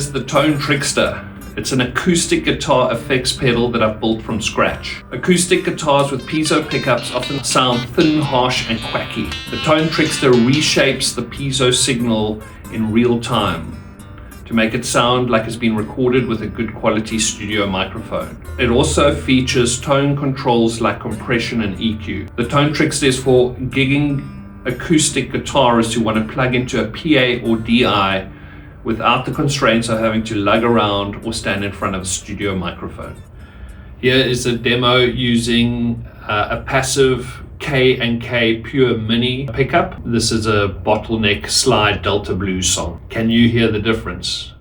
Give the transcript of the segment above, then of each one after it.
is the Tone Trickster. It's an acoustic guitar effects pedal that I've built from scratch. Acoustic guitars with piezo pickups often sound thin, harsh, and quacky. The Tone Trickster reshapes the piezo signal in real time to make it sound like it's been recorded with a good quality studio microphone. It also features tone controls like compression and EQ. The Tone Trickster is for gigging acoustic guitarists who want to plug into a PA or DI without the constraints of having to lug around or stand in front of a studio microphone. Here is a demo using a passive K&K Pure Mini pickup. This is a Bottleneck Slide Delta Blues song. Can you hear the difference?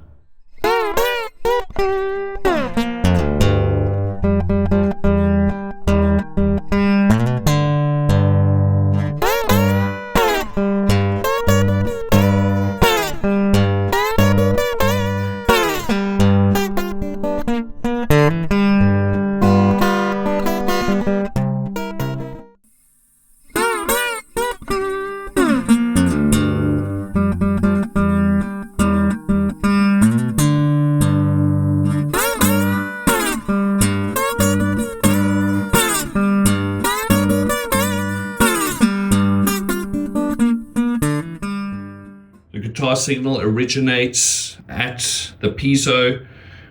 The guitar signal originates at the piezo,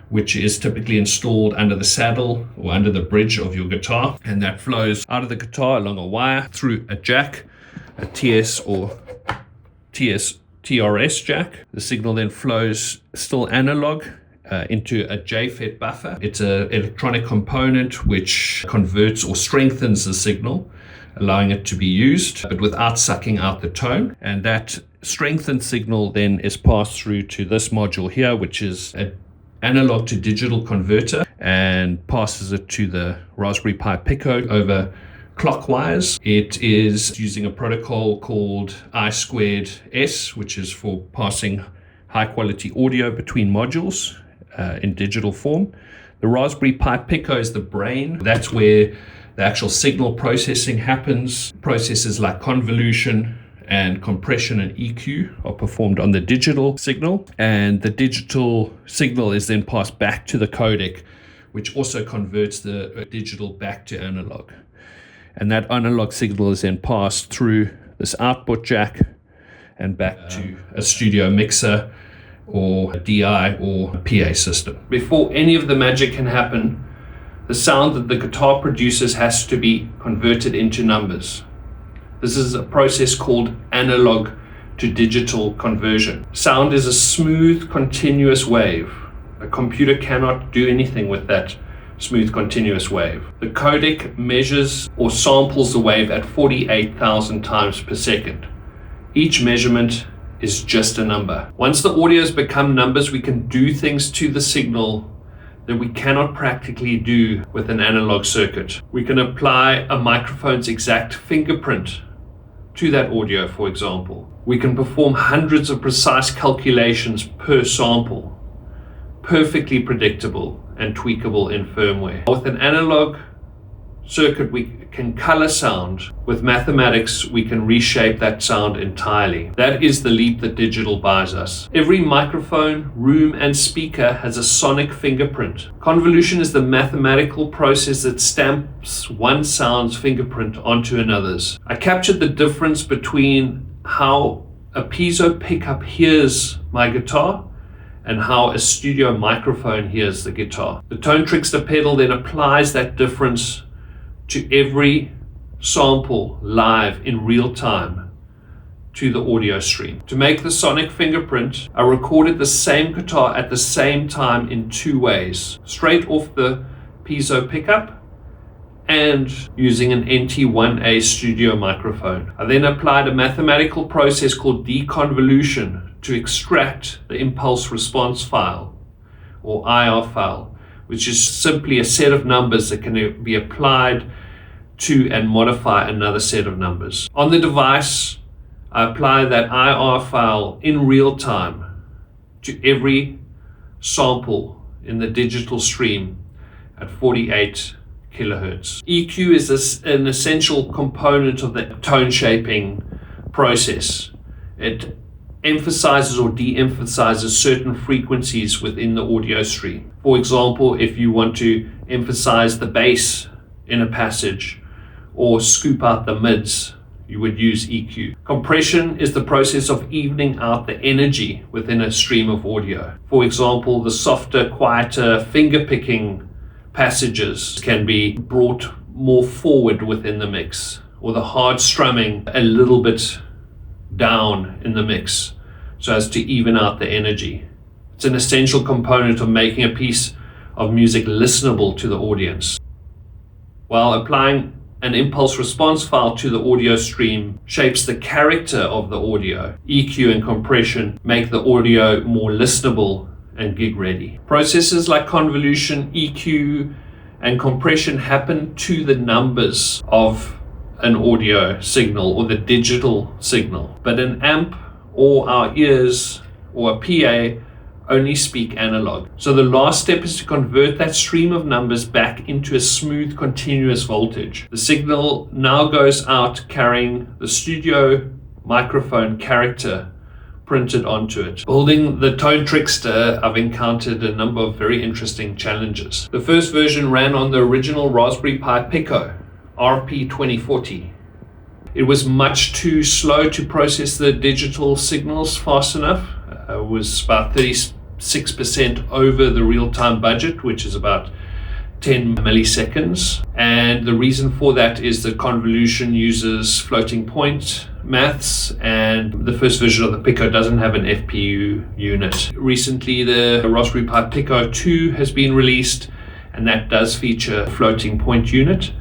which is typically installed under the saddle or under the bridge of your guitar, and that flows out of the guitar along a wire through a jack, a TS or TRS jack. The signal then flows still analog into a JFET buffer. It's an electronic component which converts or strengthens the signal, allowing it to be used, but without sucking out the tone. And that strengthened signal then is passed through to this module here, which is an analog to digital converter, and passes it to the Raspberry Pi Pico over clock wires. It is using a protocol called I2S, which is for passing high quality audio between modules in digital form. The Raspberry Pi Pico is the brain. That's where the actual signal processing happens. Processes like convolution and compression and EQ are performed on the digital signal, and the digital signal is then passed back to the codec, which also converts the digital back to analog. And that analog signal is then passed through this output jack and back to a studio mixer or a DI or a PA system. Before any of the magic can happen, the sound that the guitar produces has to be converted into numbers. This is a process called analog to digital conversion. Sound is a smooth, continuous wave. A computer cannot do anything with that smooth, continuous wave. The codec measures or samples the wave at 48,000 times per second. Each measurement is just a number. Once the audios become numbers, we can do things to the signal that we cannot practically do with an analog circuit. We can apply a microphone's exact fingerprint to that audio, for example. We can perform hundreds of precise calculations per sample, perfectly predictable and tweakable in firmware. With an analog circuit, we can color sound. With mathematics, we can reshape that sound entirely. That is the leap that digital buys us. Every microphone, room, and speaker has a sonic fingerprint. Convolution is the mathematical process that stamps one sound's fingerprint onto another's. I captured the difference between how a piezo pickup hears my guitar and how a studio microphone hears the guitar. The Tone Trickster pedal then applies that difference to every sample live in real time to the audio stream. To make the sonic fingerprint, I recorded the same guitar at the same time in two ways: straight off the piezo pickup and using an NT1A studio microphone. I then applied a mathematical process called deconvolution to extract the impulse response file, or IR file, which is simply a set of numbers that can be applied to and modify another set of numbers. On the device, I apply that IR file in real time to every sample in the digital stream at 48 kilohertz. EQ is an essential component of the tone shaping process. It emphasizes or de-emphasizes certain frequencies within the audio stream. For example, if you want to emphasize the bass in a passage or scoop out the mids, you would use EQ. Compression is the process of evening out the energy within a stream of audio. For example, the softer, quieter, finger-picking passages can be brought more forward within the mix, or the hard strumming a little bit down in the mix so as to even out the energy. It's an essential component of making a piece of music listenable to the audience. While applying an impulse response file to the audio stream shapes the character of the audio, EQ and compression make the audio more listenable and gig ready. Processes like convolution, EQ, and compression happen to the numbers of an audio signal or the digital signal, but an amp or our ears or a PA only speak analog. So the last step is to convert that stream of numbers back into a smooth continuous voltage. The signal now goes out carrying the studio microphone character printed onto it. Building the Tone Trickster, I've encountered a number of very interesting challenges. The first version ran on the original Raspberry Pi Pico RP2040. It was much too slow to process the digital signals fast enough. It was about 36% over the real-time budget, which is about 10 milliseconds. And the reason for that is the convolution uses floating point maths, and the first version of the Pico doesn't have an FPU unit. Recently, the Raspberry Pi Pico 2 has been released, and that does feature a floating point unit.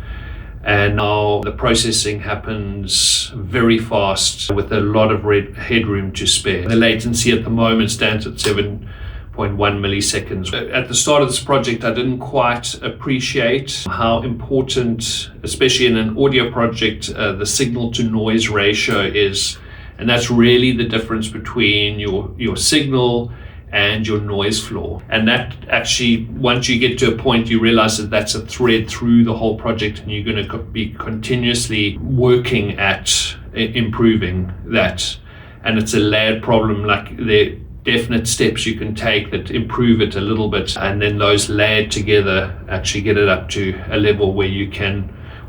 And now the processing happens very fast with a lot of headroom to spare. The latency at the moment stands at 7.1 milliseconds. At the start of this project, I didn't quite appreciate how important, especially in an audio project, the signal to noise ratio is. And that's really the difference between your signal and your noise floor. And that actually, once you get to a point, you realize that that's a thread through the whole project, and you're going to be continuously working at improving that. And it's a layered problem. Like, there are definite steps you can take that improve it a little bit, and then those layered together actually get it up to a level where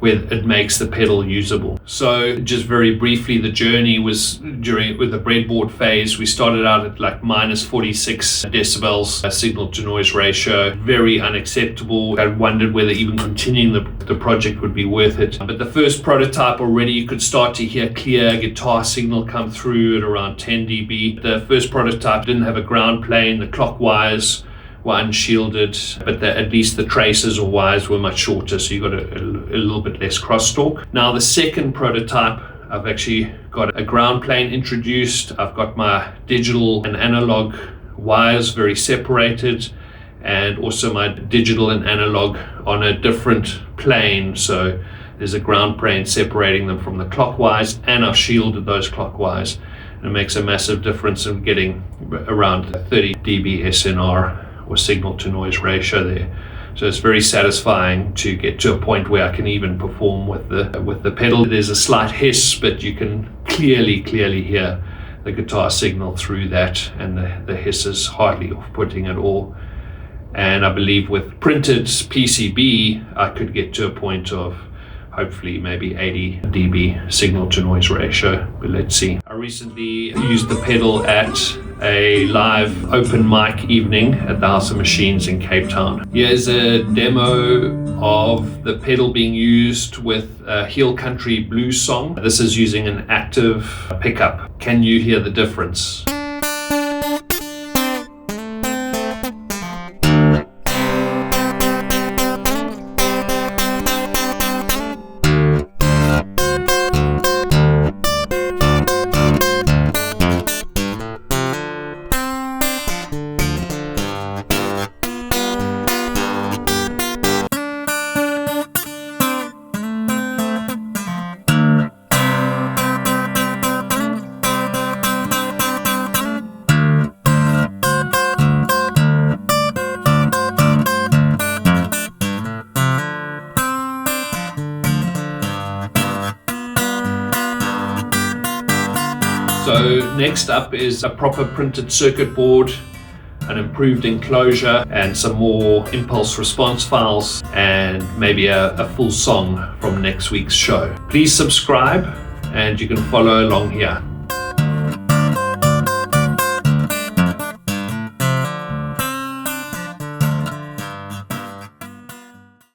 it makes the pedal usable. So just very briefly, the journey was with the breadboard phase. We started out at like minus 46 decibels signal to noise ratio, very unacceptable. I wondered whether even continuing the project would be worth it. But the first prototype already, you could start to hear clear guitar signal come through at around 10 dB. The first prototype didn't have a ground plane. The clock wires were unshielded, but at least the traces or wires were much shorter, so you got a little bit less crosstalk. Now the second prototype, I've actually got a ground plane introduced. I've got my digital and analog wires very separated, and also my digital and analog on a different plane. So there's a ground plane separating them from the clock wires, and I've shielded those clock wires. And it makes a massive difference in getting around 30 dB SNR or signal to noise ratio there. So it's very satisfying to get to a point where I can even perform with the pedal. There's a slight hiss, but you can clearly hear the guitar signal through that, and the hiss is hardly off-putting at all. And I believe with printed PCB, I could get to a point of hopefully maybe 80 dB signal to noise ratio, but let's see. I recently used the pedal at a live open mic evening at the House of Machines in Cape Town. Here's a demo of the pedal being used with a Heel Country blues song. This is using an active pickup. Can you hear the difference? So next up is a proper printed circuit board, an improved enclosure, and some more impulse response files, and maybe a full song from next week's show. Please subscribe and you can follow along here.